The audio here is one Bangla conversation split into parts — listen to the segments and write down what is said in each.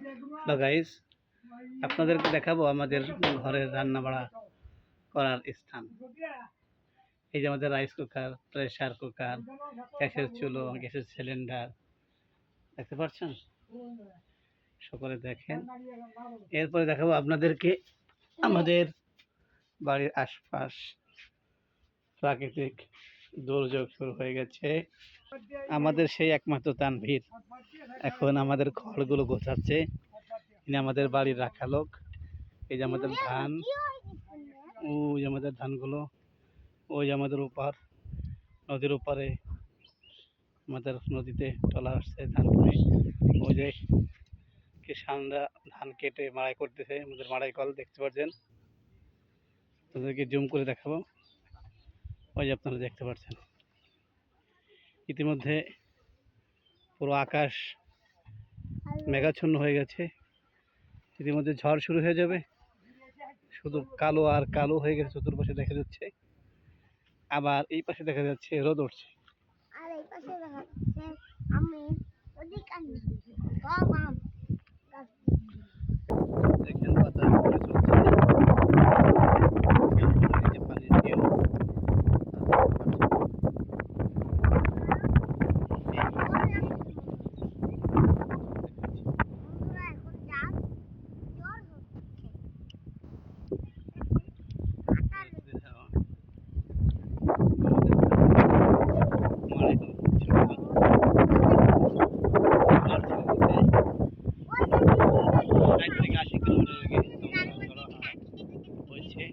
হ্যালো গাইস, আপনাদেরকে দেখাবো আমাদের ঘরের রান্না বাড়া করার স্থান। এই যে আমাদের রাইস কুকার, প্রেসার কুকার, গ্যাসের চুলো, গ্যাসের সিলিন্ডার দেখতে পাচ্ছেন। সকলে দেখেন। এরপরে দেখাবো আপনাদেরকে আমাদের বাড়ির আশপাশ প্রাকৃতিক দুর্যোগ শুরু হয়ে গেছে। আমাদের সেই একমাত্র তানভীর এখন আমাদের ঘরগুলো গোছাচ্ছে। ইনি আমাদের বাড়ির রাখা লোক। এই যে আমাদের ধান, ওই যে আমাদের ধানগুলো, ওই যে আমাদের ওপার নদীর ওপারে আমাদের নদীতে টলা আসছে ধান করে। ওই যে কিষানরা ধান কেটে মাড়াই করতেছে, আমাদের মাড়াই কল দেখতে পাচ্ছেন। তাদেরকে জুম করে দেখাবো। ওই যে আপনারা দেখতে পাচ্ছেন। ইতিমধ্যে পুরো আকাশ মেঘাচ্ছন্ন হয়ে গেছে। ইতিমধ্যে ঝড় শুরু হয়ে যাবে। শুধু কালো আর কালো হয়ে গেছে, চতুর্পাশে দেখা যাচ্ছে। আবার এই পাশে দেখা যাচ্ছে রোদ উঠছে। আর এই পাশে দেখা যাচ্ছে আমি ওদিক আমি আম দেখেন বাতাস বয়ে চলছে। এই যে পানির ঢেউ। এখন যাক জ্বর হচ্ছে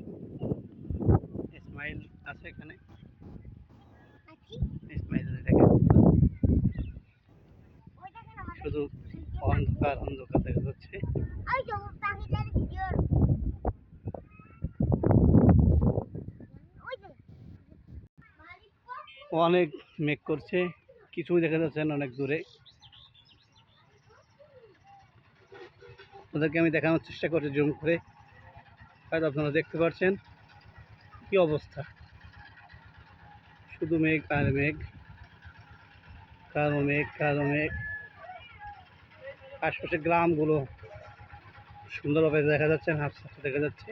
ইসমাইল আছে এখানে। শুধু অন্ধকার অন্ধকার দেখা যাচ্ছে। অনেক মেঘ করছে, কিছুই দেখা যাচ্ছে না অনেক দূরে। ওদেরকে আমি দেখানোর চেষ্টা করছি জুম করে, হয়তো আপনারা দেখতে পাচ্ছেন কি অবস্থা। শুধু মেঘ আর মেঘ, কালো মেঘ কালো মেঘ। আশপাশে গ্রামগুলো সুন্দরভাবে দেখা যাচ্ছে, হাফ দেখা যাচ্ছে।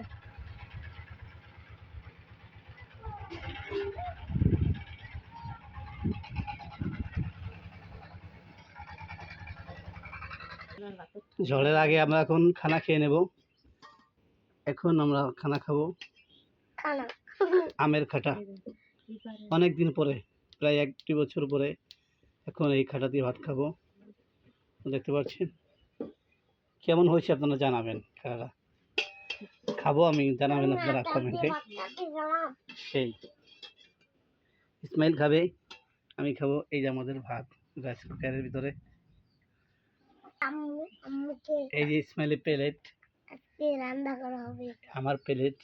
ঝড়ের আগে আমরা এখন খানা খেয়ে নেব। এখন আমরা খানা খাবো আমের খাটা। অনেক দিন পরে, প্রায় 1 বছর পরে এখন এই খাটা দিয়ে ভাত খাবো। দেখতে পাচ্ছেন কেমন হয়েছে, আপনারা জানাবেন। খাটা খাবো আমি, জানাবেন আপনারা কমেন্টে। সেই ইসমাইল খাবে, আমি খাবো। এই যে আমাদের ভাত রাইস কুকারের ভিতরে। এই যে ইসমাইলের প্লেট, রান্না করা হবে আমার প্লেট।